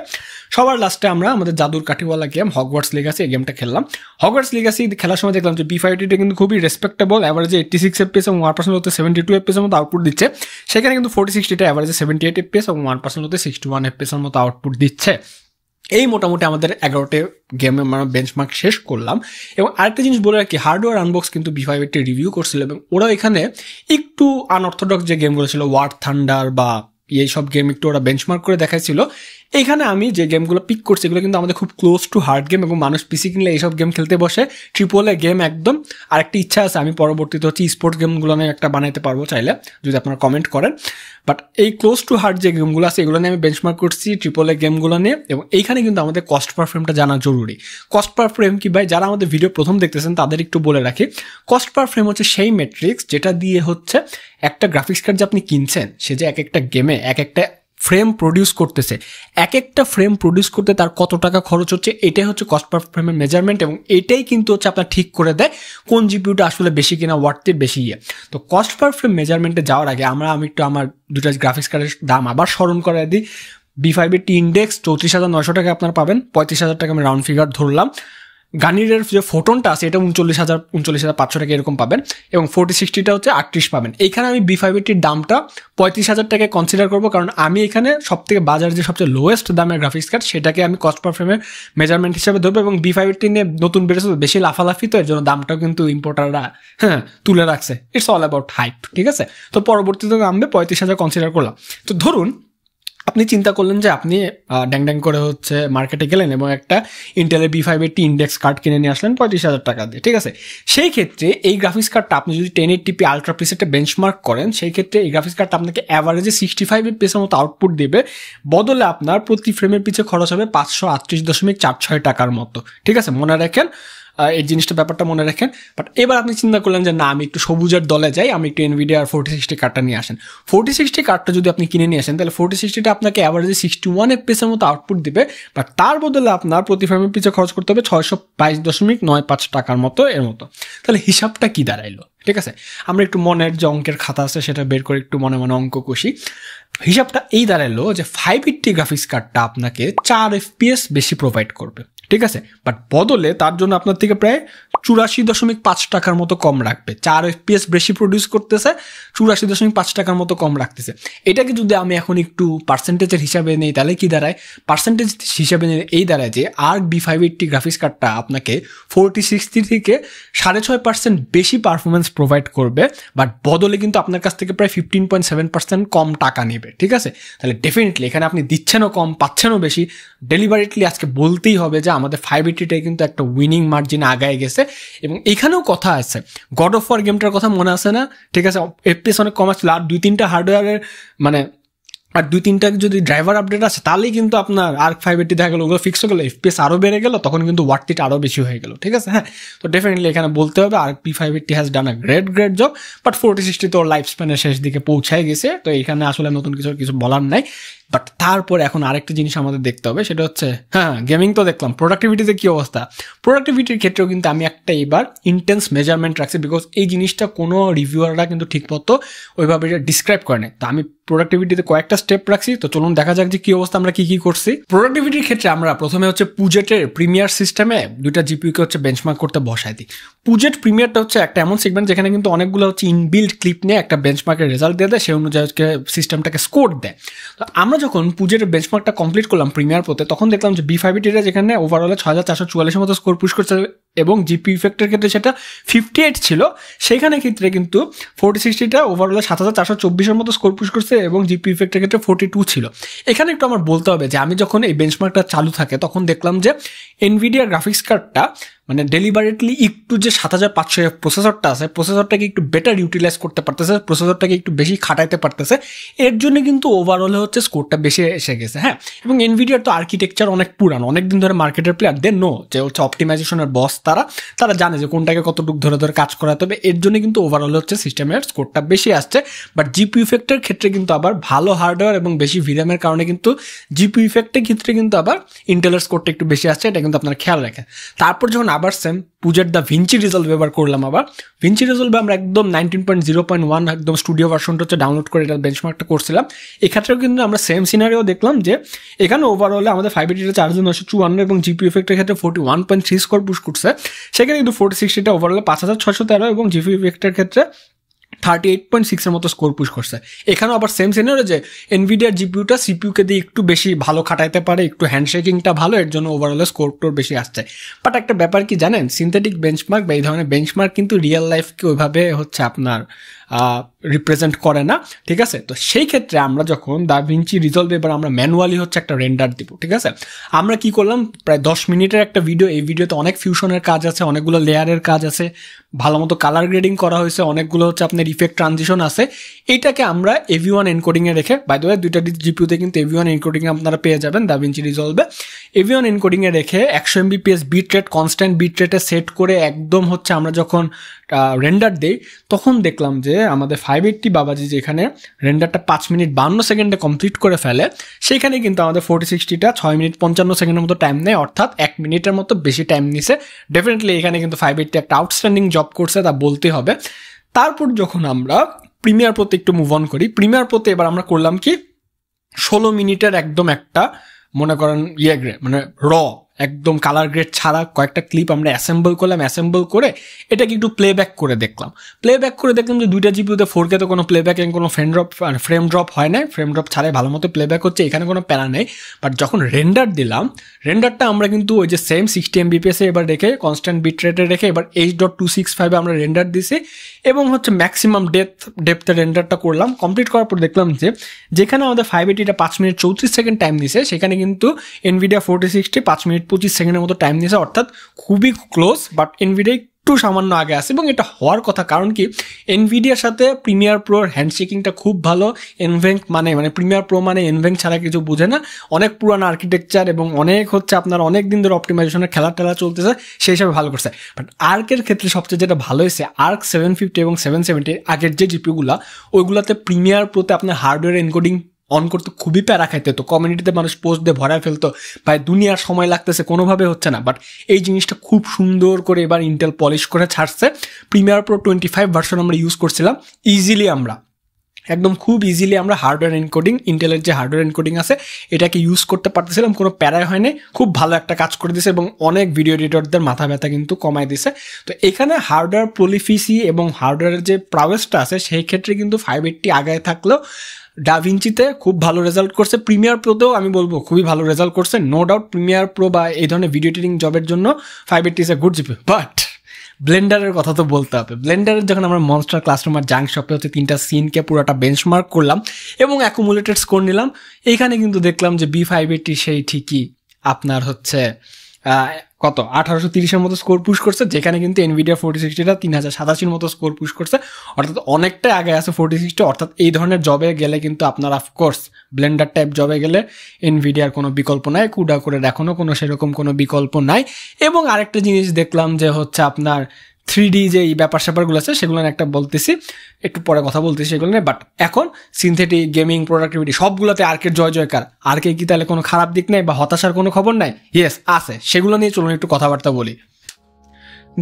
সবার লাস্টে আমরা আমাদের জাদুর কাঠিওয়ালা গেম হগওয়ার্টস লিগাসি এই গেমটা খেললাম। হগওয়ার্টস লিগাসি খেলার সময় দেখলাম যে V580টা কিন্তু খুবই রেসপেক্টেবল, অ্যাভারেজে 86 FPS এবং 1% হতে 72 FPS এর মতো আউটপুট দিচ্ছে। সেখানে কিন্তু 4060টা অ্যাভারেজে 78 FPS এবং 1% হতে 61 FPS এর মতো আউটপুট দিচ্ছে। এই মোটামুটি আমাদের 11টে গেমে আমরা বেঞ্চমার্ক শেষ করলাম। এবং আরেকটা জিনিস বলে রাখি, হার্ডওয়্যার আনবক্স কিন্তু V580 রিভিউ করছিল এবং ওরা এখানে একটু আনঅর্থোডক্স যে গেমগুলো ছিল ওয়ার থান্ডার বা এইসব গেম একটু ওরা বেঞ্চমার্ক করে দেখাইছিল। এইখানে আমি যে গেমগুলো পিক করছি এগুলো কিন্তু আমাদের খুব ক্লোজ টু হার্ড গেম এবং মানুষ পিসি কিনলে এইসব গেম খেলতে বসে ট্রিপল-এ গেম একদম। আরেকটি ইচ্ছা আছে, আমি পরবর্তীতে হচ্ছে স্পোর্টস গেমগুলো নিয়ে একটা বানাইতে পারবো চাইলে, যদি আপনারা কমেন্ট করেন। বাট এই ক্লোজ টু হার্ড যে গেমগুলো আছে এগুলো নিয়ে আমি বেঞ্চমার্ক করছি ট্রিপল-এ গেমগুলো নিয়ে। এবং এইখানে কিন্তু আমাদের কস্ট পার ফ্রেমটা জানা জরুরি। কস্ট পার ফ্রেম কি ভাই, যারা আমাদের ভিডিও প্রথম দেখতেছেন তাদের একটু বলে রাখি, কস্ট পার ফ্রেম হচ্ছে সেই মেট্রিক্স যেটা দিয়ে হচ্ছে একটা গ্রাফিক্স কার্ড যে আপনি কিনছেন সে যে এক একটা গেমে এক একটা ফ্রেম প্রডিউস করতেছে, এক একটা ফ্রেম প্রডিউস করতে তার কত টাকা খরচ হচ্ছে, এটাই হচ্ছে কস্ট পার ফ্রেমের মেজারমেন্ট। এবং এটাই কিন্তু হচ্ছে আপনার ঠিক করে দেয় কোন জিপিউটা আসলে বেশি কিনা ওয়ার্থের বেশি ইয়ে। তো কস্ট পার ফ্রেম মেজারমেন্টে যাওয়ার আগে আমি একটু আমার দুটা গ্রাফিক্স কার্ডের দাম আবার স্মরণ করে দিই। V580 ইন্ডেক্স 34,900 টাকা আপনারা পাবেন, 35,000 টাকা আমি রাউন্ড ফিগার ধরলাম। গানিরের যে ফোটনটা আছে এটা 39,500 টাকা এরকম পাবেন এবং 4060টা হচ্ছে 38 পাবেন। এইখানে আমি V580 দামটা 35,000 টাকায় কনসিডার করবো, কারণ আমি এখানে সব থেকে বাজার যে সবচেয়ে লোয়েস্ট দামের গ্রাফিক্স কার্ড সেটাকে আমি কস্ট পার ফ্রেমের মেজারমেন্ট হিসাবে ধরবো। এবং V580 নিয়ে নতুন বেড়েছে বেশি লাফালাফি, তো এর জন্য দামটাও কিন্তু ইম্পোর্টাররা তুলে রাখছে। ইটস অল অ্যাবাউট হাইপ, ঠিক আছে। তো পরবর্তীতে নামবে 35,000 কনসিডার করলাম। তো ধরুন আপনি চিন্তা করলেন যে আপনি ড্যাং ড্যাং করে হচ্ছে মার্কেটে গেলেন এবং একটা ইন্টেলের B580 ইন্ডেক্স কার্ড কিনে নিয়ে আসলেন 35,000 টাকা দিয়ে, ঠিক আছে। সেই ক্ষেত্রে এই গ্রাফিক্স কার্ডটা আপনি যদি 1080p আলট্রা প্রিসেটে বেঞ্চমার্ক করেন, সেই ক্ষেত্রে এই গ্রাফিক্স কার্ডটা আপনাকে অ্যাভারেজে 65 FPS মতো আউটপুট দেবে, বদলে আপনার প্রতি ফ্রেমের পিছিয়ে খরচ হবে 538.46 টাকার মতো, ঠিক আছে। মনে রাখেন এই জিনিসটা, ব্যাপারটা মনে রাখেন। বাট এবার আপনি চিন্তা করলেন যে না, আমি একটু সবুজের দলে যাই, আমি একটু NVIDIA 4060 কার্ডটা নিয়ে আসেন। 4060 কার্ডটা যদি আপনি কিনে নিয়ে আসেন, তাহলে 4060টা আপনাকে অ্যাভারেজে 61 FPS এর মতো আউটপুট দিবে, বাট তার বদলে আপনার প্রতি ফ্রেমের পিছিয়ে খরচ করতে হবে 622.95 টাকার মতো এর মতো। তাহলে হিসাবটা কি দাঁড়াইলো, ঠিক আছে। আমরা একটু মনের যে অঙ্কের খাতা আছে সেটা বের করে একটু মনে মনে অঙ্ক কষি। হিসাবটা এই দাঁড়াইলো যে 580 গ্রাফিক্স কার্ডটা আপনাকে 4 FPS বেশি প্রোভাইড করবে, ঠিক আছে। বাট বদলে তার জন্য আপনার থেকে প্রায় 84.5 টাকার মতো কম রাখবে। 4 FPS বেশি প্রডিউস করতেছে, 84.5 টাকার মতো কম রাখতেছে। এটাকে যদি আমি এখন একটু পার্সেন্টেজের হিসাবে নেই, তাহলে কি দাঁড়ায়? পার্সেন্টেজ হিসাবে নিয়ে এই দাঁড়ায় যে ARC B580 গ্রাফিক্স কার্ডটা আপনাকে 4060 থেকে 6.5% বেশি পারফরমেন্স প্রোভাইড করবে, বাট বদলে কিন্তু আপনার কাছ থেকে প্রায় 15.7% কম টাকা নেবে, ঠিক আছে। তাহলে ডেফিনেটলি এখানে আপনি দিচ্ছেনও কম, পাচ্ছেনও বেশি। ডেলিভারিটলি আজকে বলতেই হবে যে আমাদের 580টাই কিন্তু একটা উইনিং মার্জিন আগায় গেছে। এবং এখানেও কথা আছে, গড অফ ওয়ার গেমটার কথা মনে আছে না, ঠিক আছে। FPS অনেক কম আসছিল, আর 2-3টা হার্ডওয়্যারের মানে আর 2-3টা যদি ড্রাইভার আপডেট আছে, তাহলেই কিন্তু আপনার ARC 580 দেখা গেলো, ওগুলো ফিক্স হয়ে গেলো, FPS আরও বেড়ে গেল, তখন কিন্তু ওয়ার্থ আরও বেশি হয়ে গেল, ঠিক আছে। হ্যাঁ, তো ডেফিনেটলি এখানে বলতে হবে ARC B580 has done a great job, but 4060 তো লাইফ স্প্যানের শেষ দিকে পৌঁছায় গেছে, তো এখানে আসলে নতুন কিছু বলার নাই। বাট তারপরে এখন আরেকটা জিনিস আমাদের দেখতে হবে, সেটা হচ্ছে গেমিং তো দেখলাম, প্রোডাক্টিভিটিতে কি অবস্থা। প্রোডাক্টিভিটির ক্ষেত্রেও কিন্তু আমি একটা এবার ইন্টেন্স মেজারমেন্ট রাখছি, বিকজ এই জিনিসটা কোনো রিভিউয়াররা কিন্তু ঠিকমতো ওইভাবে ডিসক্রাইব করে না। তো আমি প্রোডাক্টিভিটিতে কয়েকটা স্টেপ রাখছি, তো চলুন দেখা যাক যে কি অবস্থা, আমরা কি করছি। প্রোডাক্টিভিটির ক্ষেত্রে আমরা প্রথমে হচ্ছে পুজেটের প্রিমিয়ার সিস্টেমে 2টা জিপিইউকে হচ্ছে বেঞ্চমার্ক করতে বসাই দিই। পুজেট প্রিমিয়ারটা হচ্ছে একটা এমন সেগমেন্ট যেখানে কিন্তু অনেকগুলো হচ্ছে ইনবিল্ড ক্লিপ নিয়ে একটা বেঞ্চমার্কের রেজাল্ট দিয়ে দেয়, সেই অনুযায়ী সিস্টেমটাকে স্কোর দেয়। তো আমরা যখন পুজেটের বেঞ্চমার্কটা কমপ্লিট করলাম প্রিমিয়ার প্রোতে, তখন দেখলাম যে B580টা যেখানে ওভারঅলে 6444 মতো স্কোর পুশ করছে এবং জিপি ইফেক্টের ক্ষেত্রে সেটা 58 ছিল, সেখানে ক্ষেত্রে কিন্তু 4060টা ওভারঅলে 7424 মতো স্কোর পুশ করছে এবং জিপি ইফেক্টের ক্ষেত্রে 42 ছিল। এখানে একটু আমার বলতে হবে যে আমি যখন এই বেঞ্চমার্কটা চালু থাকে তখন দেখলাম যে NVIDIA গ্রাফিক্স কার্ডটা মানে ডেলিভারেটলি একটু যে 7500 প্রসেসরটা আছে, প্রসেসরটাকে একটু বেটার ইউটিলাইজ করতে পারতেছে, প্রসেসরটাকে একটু বেশি খাটাইতে পারতেছে, এর জন্য কিন্তু ওভারঅলে হচ্ছে স্কোরটা বেশি এসে গেছে। হ্যাঁ, এবং NVIDIA তো আর্কিটেকচার অনেক পুরানো, অনেকদিন ধরে মার্কেটের প্লেয়ার, দে নো যে হচ্ছে অপটিমাইজেশনের বস, তারা জানে যে কোনটাকে কতটুকু ধরে কাজ করাতে হবে, এর জন্য কিন্তু ওভারঅল হচ্ছে সিস্টেমের স্কোরটা বেশি আসছে। বাট জিপি ইফেক্টের ক্ষেত্রে কিন্তু আবার ভালো হার্ডওয়্যার এবং বেশি ভিরামের কারণে কিন্তু জিপি ইফেক্টের ক্ষেত্রে কিন্তু আবার ইন্টেলের স্কোরটা একটু বেশি আসছে, এটা কিন্তু আপনারা খেয়াল রাখেন। তারপর যখন আবার সেম পুজের দ্য ভিঞ্চি রিজলভ ব্যবহার করলাম, আবার ভিঞ্চি রিজলভে আমরা একদম 19.0.1 একদম স্টুডিও ভার্সনটা হচ্ছে ডাউনলোড করে এটা বেঞ্চমার্কটা করছিলাম। এক্ষেত্রেও কিন্তু আমরা সেম সিনারিও দেখলাম যে এখানে ওভারঅলে আমাদের 580টা 4954 এবং জিপি ইফেক্টের ক্ষেত্রে 41.3 স্কোর পুশ করছে, সেখানে কিন্তু 4060টা ওভারঅলে 5613 এবং জিপি ইফেক্টের ক্ষেত্রে 38.6 এর মতো স্কোর পুশ করছে। এখানেও আবার সেম সিনারিও যে NVIDIA জিপিইউটা সিপিইউকে দিয়ে একটু বেশি ভালো খাটাইতে পারে, একটু হ্যান্ডশেকিংটা ভালো, এর জন্য ওভারঅলে স্কোরটোর বেশি আসছে। বাট একটা ব্যাপার কি জানেন, সিনথেটিক বেঞ্চমার্ক বা এই ধরনের বেঞ্চমার্ক কিন্তু রিয়েল লাইফকে ওইভাবে হচ্ছে আপনার রিপ্রেজেন্ট করে না, ঠিক আছে। তো সেই ক্ষেত্রে আমরা যখন দা ভিঞ্চি রিজলভ এবার আমরা ম্যানুয়ালি হচ্ছে একটা রেন্ডার দিব, ঠিক আছে। আমরা কি করলাম, প্রায় 10 মিনিটের একটা ভিডিও, এই ভিডিওতে অনেক ফিউশনের কাজ আছে, অনেকগুলো লেয়ারের কাজ আছে, ভালো মতো কালার গ্রেডিং করা হয়েছে, অনেকগুলো হচ্ছে আপনার ইফেক্ট ট্রানজিশন আছে। এইটাকে আমরা AV1 এনকোডিংয়ে রেখে, বাই দ্য ওয়ে 2টা জিপিইউতে কিন্তু AV1 এনকোডিং আপনারা পেয়ে যাবেন দা ভিঞ্চি রিজলভে। AV1 এনকোডিংয়ে রেখে 100 MBPS bit rate constant bit রেটে সেট করে একদম হচ্ছে আমরা যখন রেন্ডার দেই, তখন দেখলাম যে আমাদের 580 বাবাজি যেখানে রেন্ডারটা 5 মিনিট 52 সেকেন্ডে কমপ্লিট করে ফেলে, সেখানে কিন্তু আমাদের 4060টা 6 মিনিট 55 সেকেন্ডের মতো টাইম নেয়, অর্থাৎ 1 মিনিটের মতো বেশি টাইম নিছে। ডেফিনেটলি এখানে কিন্তু 580 একটা আউটস্ট্যান্ডিং জব করছে, তা বলতে হবে। তারপর যখন আমরা প্রিমিয়ার প্রোতে একটু মুভ অন করি, প্রিমিয়ার প্রোতে এবার আমরা করলাম কি 16 মিনিটের একদম একটা মনে করেন মানে একদম কালার গ্রেড ছাড়া কয়েকটা ক্লিপ আমরা অ্যাসেম্বল করলাম, অ্যাসেম্বল করে এটাকে একটু প্লেব্যাক করে দেখলাম যে 2টা জিপিউতে 4K তো কোনো প্লেব্যাক এবং কোনো ফ্রেম ড্রপ হয় না, ফ্রেম ড্রপ ছাড়াই ভালো মতো প্লেব্যাক হচ্ছে, এখানে কোনো প্যারা নেই। বাট যখন রেন্ডার দিলাম, রেন্ডারটা আমরা কিন্তু ওই যে সেম 60 MBPS এবার রেখে কনস্ট্যান্ট বিট রেটে রেখে এবার H.265 আমরা রেন্ডার দিছি এবং হচ্ছে ম্যাক্সিমাম ডেপথে রেন্ডারটা করলাম। কমপ্লিট করার পর দেখলাম যে যেখানে আমাদের 580টা 5 মিনিট 34 সেকেন্ড টাইম নিছে, সেখানে কিন্তু NVIDIA 4060 5 মিনিট 25 সেকেন্ডের মতো টাইম নিছে, অর্থাৎ খুবই ক্লোজ। বাট NVIDIA একটু সামান্য আগে আছে এবং এটা হওয়ার কথা, কারণ কি NVIDIAর সাথে প্রিমিয়ার প্রোর হ্যান্ডশেকিংটা খুব ভালো। NVENC মানে প্রিমিয়ার প্রো মানে NVENC ছাড়া কিছু বুঝে না, অনেক পুরানো আর্কিটেকচার এবং অনেক হচ্ছে আপনার অনেক দিন ধরে অপটিমাইজেশনের খেলা টেলা চলতেছে, সেই হিসাবে ভালো করছে। বাট আর্কের ক্ষেত্রে সবচেয়ে যেটা ভালো হয়েছে, আর্ক 750 এবং 770 আগের যে জিপিগুলা ওইগুলাতে প্রিমিয়ার প্রোতে আপনার হার্ডওয়্যার এনকোডিং অন করতে খুবই প্যারা খাইতে হতো, কমিউনিটিতে মানুষ পোস্ট দিয়ে ভরায় ফেলতো, ভাই দুনিয়ার সময় লাগতেছে, কোনোভাবে হচ্ছে না। বাট এই জিনিসটা খুব সুন্দর করে এবার ইন্টেল পলিশ করে ছাড়ছে। প্রিমিয়ার প্রো 25 ভার্সন আমরা ইউজ করছিলাম, খুব ইজিলি আমরা হার্ডওয়্যার এনকোডিং, ইন্টেলের যে হার্ডওয়্যার এনকোডিং আছে এটাকে ইউজ করতে পারতেছিলাম, কোনো প্যারাই হয়নি, খুব ভালো একটা কাজ করে দিয়েছে এবং অনেক ভিডিও এডিটরদের মাথা ব্যথা কিন্তু কমায় দিছে। তো এখানে হার্ডওয়্যার প্রলিফিসি এবং হার্ডওয়্যারের যে প্রাওয়েসটা আছে সেই ক্ষেত্রে কিন্তু 580 আগায় থাকলেও ডাভিঞ্চিতে খুব ভালো রেজাল্ট করছে, প্রিমিয়ার প্রোতেও আমি বলবো খুবই ভালো রেজাল্ট করছে। নো ডাউট প্রিমিয়ার প্রো বা এই ধরনের ভিডিও এডিটিং জবের জন্য 580 is a good GP. But ব্লেন্ডারের কথা তো বলতে হবে। ব্লেন্ডারের যখন আমরা মনস্টার ক্লাসরুম আর জাঙ্ক শপে হচ্ছে 3টা সিনকে পুরোটা বেঞ্চমার্ক করলাম এবং অ্যাকুমুলেটেড স্কোর নিলাম, এইখানে কিন্তু দেখলাম যে B580 সেই ঠিকই আপনার হচ্ছে কত 1830-এর মতো স্কোর পুশ করছে, যেখানে কিন্তু NVIDIA 4060টা 3087-এর মতো স্কোর পুশ করছে, অর্থাৎ অনেকটাই আগে আছে 4060। অর্থাৎ এই ধরনের জবে গেলে কিন্তু আপনার অফকোর্স ব্লেন্ডার টাইপ জবে গেলে NVIDIAর কোনো বিকল্প নাই, কুডা করে এখনও কোনো সেরকম কোনো বিকল্প নাই। এবং আরেকটা জিনিস দেখলাম যে হচ্ছে আপনার 3D যে এই ব্যাপার স্যাপারগুলো আছে সেগুলো একটা বলতেছি, একটু পরে কথা বলতেছি সেগুলো নিয়ে। বাট এখন সিনথেটিক গেমিং প্রোডাক্টিভিটি সবগুলোতে আর্কের জয়কার। আর্কে কি তাহলে কোনো খারাপ দিক নেই বা হতাশার কোনো খবর নাই? ইয়েস আছে, সেগুলো নিয়ে চলুন একটু কথাবার্তা বলি।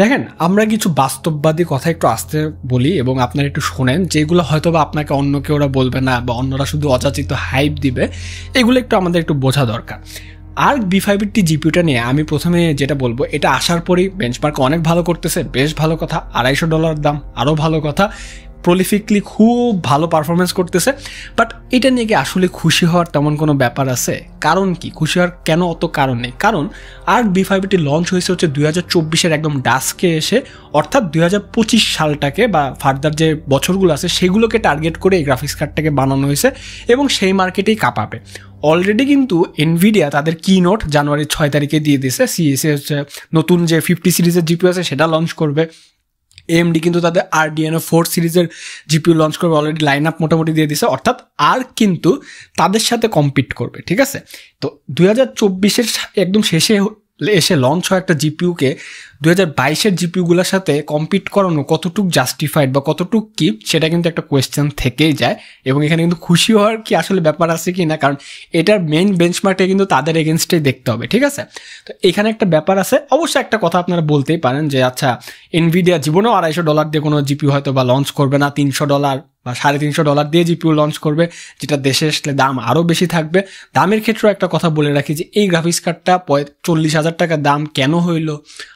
দেখেন, আমরা কিছু বাস্তববাদী কথা একটু আসতে বলি এবং আপনারা একটু শোনেন, যেগুলো হয়তো বা আপনাকে অন্য কেউ ওরা বলবে না বা অন্যরা শুধু অযাচিত হাইপ দিবে, এগুলো একটু আমাদের একটু বোঝা দরকার। আর B580 জিপিউটা নিয়ে আমি প্রথমে যেটা বলবো, এটা আসার পরেই বেঞ্চমার্ক অনেক ভালো করতেছে, বেশ ভালো কথা। $250 দাম, আরও ভালো কথা। প্রলিফিকলি খুব ভালো পারফরমেন্স করতেছে। বাট এটা নিয়ে কি আসলে খুশি হওয়ার তেমন কোনো ব্যাপার আছে? কারণ কি খুশি হওয়ার কেন অত কারণ নেই? কারণ আর B580 লঞ্চ হয়েছে হচ্ছে 2024-এর একদম ডাস্কে এসে, অর্থাৎ 2025 সালটাকে বা ফার্দার যে বছরগুলো আছে সেগুলোকে টার্গেট করে এই গ্রাফিক্স কার্ডটাকে বানানো হয়েছে এবং সেই মার্কেটেই কাঁপাবে। অলরেডি কিন্তু NVIDIA তাদের কিনোট জানুয়ারি 6 তারিখে দিয়ে দিয়েছে। CES হচ্ছে নতুন যে 50 সিরিজের জিপিউ আছে সেটা লঞ্চ করবে। AMD কিন্তু তাদের RDNA 4 সিরিজের জিপিউ লঞ্চ করবে, অলরেডি লাইন আপ মোটামুটি দিয়ে দিছে। অর্থাৎ আর কিন্তু তাদের সাথে কম্পিট করবে, ঠিক আছে? তো 2024-এর একদম শেষে এসে লঞ্চ হয় একটা জিপিউকে 2022-এর জিপিউগুলোর সাথে কম্পিট করানো কতটুক জাস্টিফাইড বা কতটুক কি, সেটা কিন্তু একটা কোয়েশ্চেন থেকেই যায়। এবং এখানে কিন্তু খুশি হওয়ার কি আসলে ব্যাপার আছে কি না, কারণ এটার মেইন বেঞ্চমার্কটা কিন্তু তাদের এগেনস্টেই দেখতে হবে, ঠিক আছে? তো এখানে একটা ব্যাপার আছে। অবশ্যই একটা কথা আপনারা বলতেই পারেন যে আচ্ছা NVIDIA জীবনেও $250 দিয়ে কোনো জিপিউ হয়তো বা লঞ্চ করবে না, $300 বা $350 দিয়ে জিপিউ লঞ্চ করবে, যেটা দেশে আসলে দাম আরও বেশি থাকবে। দামের ক্ষেত্রেও একটা কথা বলে রাখি যে এই গ্রাফিক্স কার্ডটা 40,000 টাকা দাম কেন হইলো,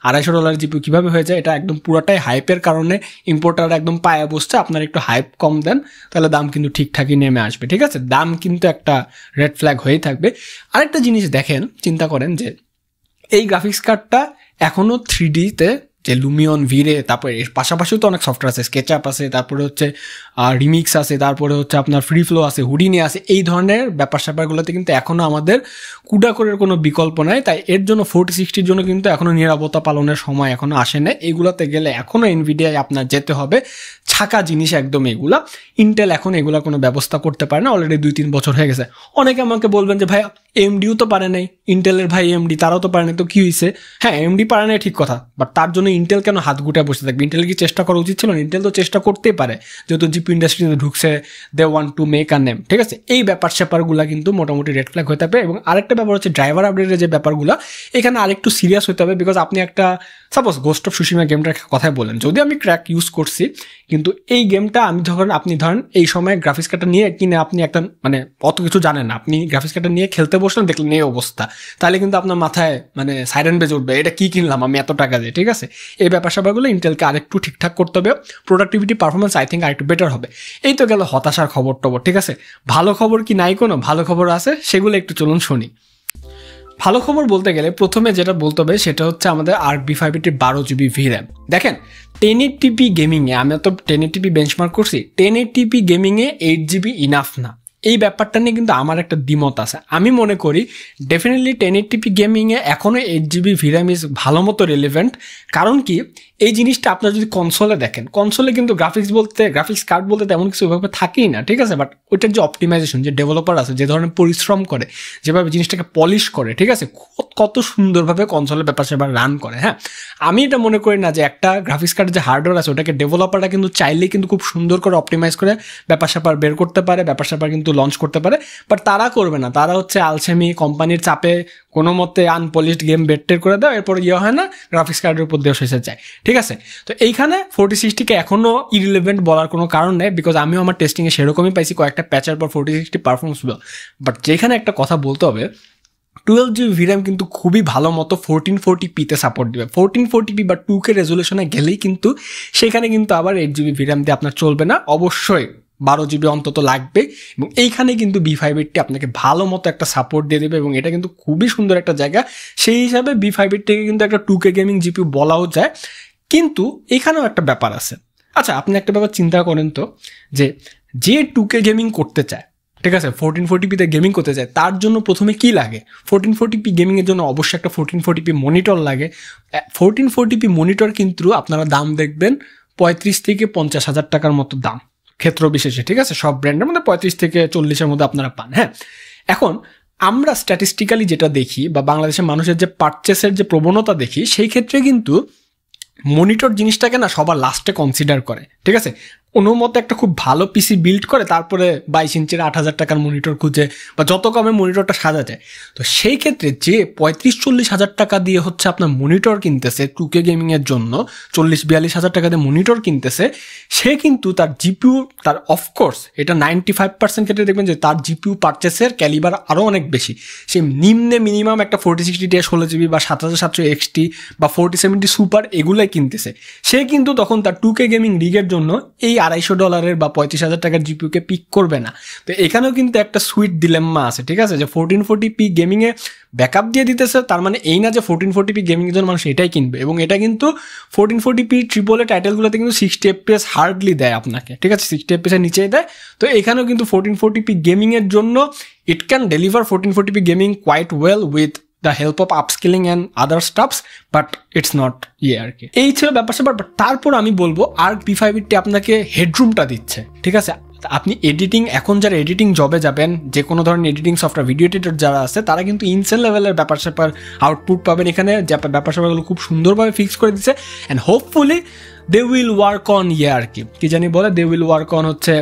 $250 জিপিউ কীভাবে হয়ে যায়, এটা একদম পুরোটাই হাইপের কারণে। ইম্পোর্টাররা একদম পায়ে বসছে, আপনারা একটু হাইপ কম দেন তাহলে দাম কিন্তু ঠিকঠাকই নেমে আসবে, ঠিক আছে? দাম কিন্তু একটা রেড ফ্ল্যাগ হয়েই থাকবে। আরেকটা জিনিস দেখেন, চিন্তা করেন যে এই গ্রাফিক্স কার্ডটা এখনও 3D-তে যে লুমিয়ন ভিরে, তারপরে এর পাশাপাশিও তো অনেক সফটওয়্যার আছে, স্কেচআপ আছে, তারপরে হচ্ছে রিমিক্স আছে, তারপরে হচ্ছে আপনার ফ্রি ফ্লো আছে, হুডিনি আছে, এই ধরনের ব্যাপার স্যাপারগুলোতে কিন্তু এখনও আমাদের কুডাকোরের কোনো বিকল্প নাই। তাই এর জন্য 4060-র জন্য কিন্তু এখনও নিরাপত্তা পালনের সময় এখনও আসে না। এগুলোতে গেলে এখনও NVIDIA আপনার যেতে হবে, ছাকা জিনিস একদম এগুলা। ইন্টেল এখন এগুলা কোনো ব্যবস্থা করতে পারে না, অলরেডি 2-3 বছর হয়ে গেছে। অনেকে আমাকে বলবেন যে ভাই AMDও তো পারে নাই, ইন্টেলের ভাই AMD তারাও তো পারে নাই, তো কি হয়েছে? হ্যাঁ, AMD পারে নাই ঠিক কথা, বাট তার জন্য ইন্টেল কেন হাত গুটায় বসে থাকবে? ইন্টেল কি চেষ্টা করা উচিত ছিল না? ইন্টেল তো চেষ্টা করতেই পারে, যেহেতু জিপি ইন্ডাস্ট্রিতে ঢুকছে, they want to make a name, ঠিক আছে? এই ব্যাপার স্যাপারগুলো কিন্তু মোটামুটি রেড ফ্ল্যাগ হতে হবে। এবং আরেকটা ব্যাপার হচ্ছে ড্রাইভার আপডেটের যে ব্যাপারগুলো, এখানে আরেকটু সিরিয়াস হতে হবে, বিকজ আপনি একটা সাপোজ গোস্ট অফ সুশিমা গেমটার কথাই বলেন, যদি আমি ক্র্যাক ইউজ করছি, কিন্তু এই গেমটা আমি যখন আপনি ধরেন এই সময় গ্রাফিক্স কার্ডটা নিয়ে কিনে আপনি একটা মানে অত কিছু জানেন না, আপনি গ্রাফিক্স কার্ডটা নিয়ে খেলতে বসলেন, দেখলেন এই অবস্থা, তাহলে কিন্তু আপনার মাথায় মানে সাইরেন বেজে উঠবে, এটা কি কিনলাম আমি এত টাকা দিয়ে। ঠিক আছে, এই ব্যাপার স্যাপারগুলো ইন্টেলকে আরেকটু ঠিকঠাক করতে হবে, প্রোডাক্টিভিটি পারফরমেন্স আই থিঙ্ক আরেকটু বেটার হবে। এই তো গেল হতাশার খবর টবর। ঠিক আছে, ভালো খবর কি নাই? কোনো ভালো খবর আছে, সেগুলো একটু চলুন শুনি। ভালো খবর বলতে গেলে প্রথমে যেটা বলতে হবে সেটা হচ্ছে আমাদের ARC B580 12GB VRAM। দেখেন 1080p গেমিংয়ে, আমি তো 1080p বেঞ্চমার্ক করছি, 1080p গেমিংয়ে 8GB ইনাফ না। এই ব্যাপারটা নিয়ে কিন্তু আমার একটা দ্বিমত আছে। আমি মনে করি ডেফিনেটলি 1080p গেমিংয়ে এখনও 8GB VRAM ইজ ভালো মতো রিলেভেন্ট। কারণ কি, এই জিনিসটা আপনারা যদি কনসোলে দেখেন, কনসোলে কিন্তু গ্রাফিক্স কার্ড বলতে তেমন কিছু ওইভাবে থাকেই না। ঠিক আছে, বাট ওইটার যে অপটিমাইজেশন, যে ডেভেলপার আছে, যে ধরনের পরিশ্রম করে, যেভাবে জিনিসটাকে পলিশ করে, ঠিক আছে, কত সুন্দরভাবে কনসোলের ব্যাপার সেবার রান করে। হ্যাঁ, আমি এটা মনে করি না যে একটা গ্রাফিক্স কার্ডের যে হার্ডওয়্যার আছে ওটাকে ডেভেলপাররা কিন্তু চাইলেই কিন্তু খুব সুন্দর করে অপটিমাইজ করে ব্যাপার স্যাপার বের করতে পারে, ব্যাপার স্যাপার কিন্তু লঞ্চ করতে পারে। বাট তারা করবে না, তারা হচ্ছে আলসেমি কোম্পানির চাপে কোনো মতে আনপলিশড গেম বেটটের করে দেয়, এরপর হয় না, গ্রাফিক্স কার্ডের উপর দেওয়া শেষে যায়। ঠিক আছে, তো এইখানে 4060কে এখনও ইরিলেভেন্ট বলার কোনো কারণ নেই, বিকজ আমিও আমার টেস্টিংয়ে সেরকমই পাইছি, কয়েকটা প্যাচের পর 4060 পারফরমেন্স হলো। বাট যেখানে একটা কথা বলতে হবে, 12GB VRAM কিন্তু খুবই ভালো মতো 1440pতে সাপোর্ট দেবে। 1440p বা 2K রেজুলেশনে গেলেই কিন্তু সেখানে কিন্তু আবার 8GB VRAM দিয়ে আপনার চলবে না, অবশ্যই 12GB অন্তত লাগবে। এবং এইখানে কিন্তু B580 আপনাকে ভালো মতো একটা সাপোর্ট দিয়ে দেবে এবং এটা কিন্তু খুবই সুন্দর একটা জায়গা। সেই হিসাবে B580কে কিন্তু একটা 2K গেমিং জিপিইউ বলাও যায়। কিন্তু এখানেও একটা ব্যাপার আছে। আচ্ছা, আপনি একটা ব্যাপার চিন্তা করেন তো, যে 2K গেমিং করতে চায়, ঠিক আছে, 1440pতে গেমিং করতে চায়, তার জন্য প্রথমে কি লাগে? 1440p গেমিংয়ের জন্য অবশ্যই একটা 1440p মনিটর লাগে। 1440p মনিটর কিন্তু আপনারা দাম দেখবেন 35 থেকে 50,000 টাকার মতো দাম ক্ষেত্র বিশেষে। ঠিক আছে, সব ব্র্যান্ডের মধ্যে 35 থেকে 40-এর মধ্যে আপনারা পান। হ্যাঁ, এখন আমরা স্ট্যাটিস্টিক্যালি যেটা দেখি বা বাংলাদেশের মানুষের যে পারচেসের যে প্রবণতা দেখি, সেই ক্ষেত্রে কিন্তু মনিটর জিনিসটাকে না সবার লাস্টে কনসিডার করে। ঠিক আছে, কোনো মতো একটা খুব ভালো পিসি বিল্ড করে তারপরে 22 ইঞ্চির 8,000 টাকার মনিটর খুঁজে বা যত কমে মনিটরটা সাজা যায়। তো সেই ক্ষেত্রে যে 35-40 হাজার টাকা দিয়ে হচ্ছে আপনার মনিটর কিনতেছে 2K গেমিংয়ের জন্য, 40-42 হাজার টাকা দিয়ে মনিটর কিনতেছে, সে কিন্তু তার জিপিইউ, তার অফকোর্স এটা 95% ক্ষেত্রে দেখবেন যে তার জিপিইউ পারচেসের ক্যালিবার আরও অনেক বেশি। সে নিম্নে মিনিমাম একটা 4060 Ti 16GB বা 7700 XT বা 4070 সুপার এগুলোই কিনতেছে। সে কিন্তু তখন তার 2K গেমিং রিগের জন্য এই $250 বা 35,000 টাকার জিপিইউকে পিক করবে না। তো এখানেও কিন্তু একটা সুইট ডিলেম্মা আছে। ঠিক আছে, যে 1440p গেমিংয়ে ব্যাকআপ দিয়ে দিতেছে, তার মানে এই না যে 1440p গেমিংয়ের জন্য মানুষ এটাই কিনবে। এবং এটা কিন্তু 1440p AAA টাইটেলগুলোতে কিন্তু 60 FPS হার্ডলি দেয় আপনাকে। ঠিক আছে, 60 FPS এর নিচেই দেয়। তো এখানেও কিন্তু 1440p গেমিংয়ের জন্য it can deliver 1440p gaming quite well with the help of upscaling and other stuffs, but it's not আর কি। এই ছিল ব্যাপার স্যাপার। বাট তারপর আমি বলবো ARC B580 আপনাকে হেডরুমটা দিচ্ছে। ঠিক আছে, আপনি এডিটিং, এখন যারা এডিটিং জবে যাবেন, যে কোনো ধরনের এডিটিং সফটওয়্যার, ভিডিও এডিটর যারা আছে, তারা কিন্তু ইনসেল লেভেলের ব্যাপার স্যাপার আউটপুট পাবেন এখানে। ব্যাপার স্যাপারগুলো খুব সুন্দরভাবে ফিক্স করে দিচ্ছে and hopefully they will work on আর কি জানি বলে, দে উইল ওয়ার্ক অন হচ্ছে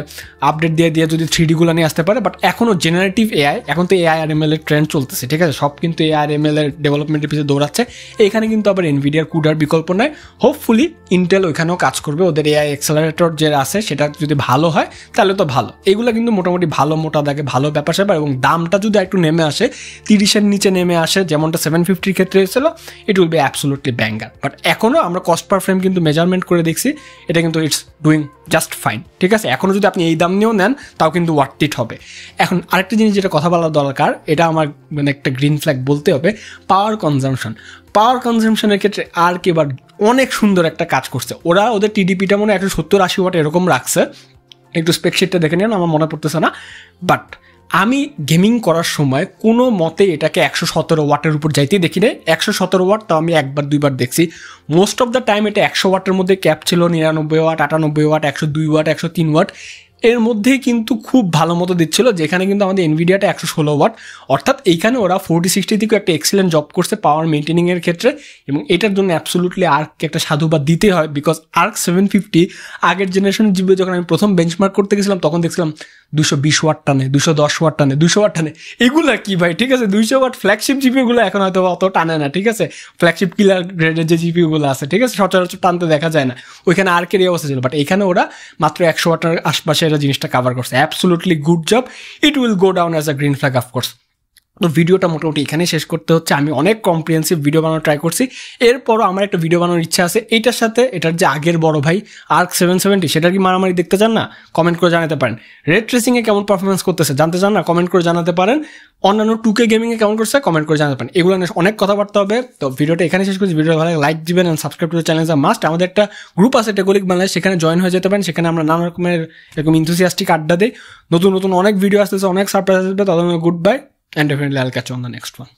আপডেট দিয়ে যদি 3D-গুলো নিয়ে আসতে পারে। বাট এখনও জেনারেটিভ এআই, এখন তো AI আর ML এর ট্রেন্ড চলতেছে। ঠিক আছে, সব কিন্তু AI আর ML এর ডেভেলপমেন্টের পিছিয়ে দৌড়াচ্ছে। এখানে কিন্তু আবার এনভিডিয়ার কুডার বিকল্প নয়। হোপফুলি ইন্টেল ওইখানেও কাজ করবে, ওদের AI অ্যাক্সেলারেটর যে আছে সেটা যদি ভালো হয় তাহলে তো ভালো। এগুলো কিন্তু মোটামুটি ভালো মোটা দাগে ভালো ব্যাপার স্যাপার। এবং দামটা যদি একটু নেমে আসে, 30-এর নিচে নেমে আসে, যেমনটা 750-র ক্ষেত্রে এসেছিল, it will be absolutely banger. But এখনও আমরা কস্ট পার ফ্রেম কিন্তু মেজারমেন্ট করে দেখছি, এটা কিন্তু ইটস ডুইং জাস্ট ফাইন। ঠিক আছে, এখনও যদি আপনি এই দাম নিয়েও নেন তাও কিন্তু ওয়ার্থ ইট হবে। এখন আরেকটা জিনিস যেটা কথা বলা দরকার, এটা আমার মানে একটা গ্রিন ফ্ল্যাগ বলতে হবে, পাওয়ার কনজামশনের ক্ষেত্রে আর এবার অনেক সুন্দর একটা কাজ করছে ওরা। ওদের টিডিপিটা মনে হয় 170-80 ওয়াট এরকম রাখছে, একটু স্পেকশিটটা দেখে নিন, আমার মনে পড়তেছে না। বাট আমি গেমিং করার সময় কোনো মতে এটাকে 117 ওয়াটের উপর যাইতেই দেখি না। 117 ওয়াট তাও আমি একবার দুইবার দেখছি। মোস্ট অফ দ্য টাইম এটা 100 ওয়াটের মধ্যে ক্যাপ ছিল, 99 ওয়াট, 98 ওয়াট, 102 ওয়াট, 103 ওয়াট এর মধ্যেই কিন্তু খুব ভালো মতো দিচ্ছিল, যেখানে কিন্তু আমাদের এনভিডিয়াটা 116 ওয়াট। অর্থাৎ এইখানে ওরা 4060 থেকেও একটা এক্সিলেন্ট জব করছে পাওয়ার মেনটেনিংয়ের ক্ষেত্রে। এবং এটার জন্য অ্যাবসোলুটলি আর্ককে একটা সাধুবাদ দিতে হয়, বিকজ ARC 750 আগের জেনারেশনের জিপিইউ যখন আমি প্রথম বেঞ্চমার্ক করতে গেছিলাম তখন দেখছিলাম 220 ওয়াট টানে, 210 ওয়াট টানে, 200 ওয়াট টানে, এগুলা কি ভাই? ঠিক আছে, 200 ওয়াট ফ্ল্যাগশিপ জিপিগুলো এখন হয়তো অত টানে না, ঠিক আছে, ফ্ল্যাগশিপ কিলার গ্রেডের যে জিপিগুলো আছে, ঠিক আছে, সচরাচর টানতে দেখা যায় না, ওইখানে আর কেরি অবস্থা ছিল, বাট এখানে ওরা মাত্র 100 ওয়াটের আশপাশে এরা জিনিসটা কাভার করছে। Absolutely good job, it will go down as a green flag of course. তো ভিডিওটা মোটামুটি এখানেই শেষ করতে হচ্ছে। আমি অনেক কম্প্রিহেন্সিভ ভিডিও বানানোর ট্রাই করছি, এরপরও আমার একটা ভিডিও বানানোর ইচ্ছা আছে এইটার সাথে, এটার যে আগের বড় ভাই আর্ক 770, সেটার কি মারামারি দেখতে চান না? কমেন্ট করে জানাতে পারেন। রেড ট্রেসিংয়ে কেমন পারফরমেন্স করতেছে জানতে চান না? কমেন্ট করে জানাতে পারেন। অন্যান্য 2K গেমিংয়ে কেমন করছে কমেন্ট করে জানাতে পারেন। এগুলো নিয়ে অনেক কথাবার্তা হবে। তো ভিডিওটা এখানে শেষ করছি। ভিডিও ভালো লাগে লাইক দিবেন এবং subscribe to the channel must. আমাদের একটা গ্রুপ আছে টেকনিক বাংলাদেশ, সেখানে জয়েন হয়ে যেতে পারেন। সেখানে আমরা নানা রকমের এরকম ইনথুসিয়াস্টিক আড্ডা দিই। নতুন নতুন অনেক ভিডিও আসতেছে, অনেক সারপ্রাইজ আসবে। তাদের good bye, and definitely I'll catch you on the next one.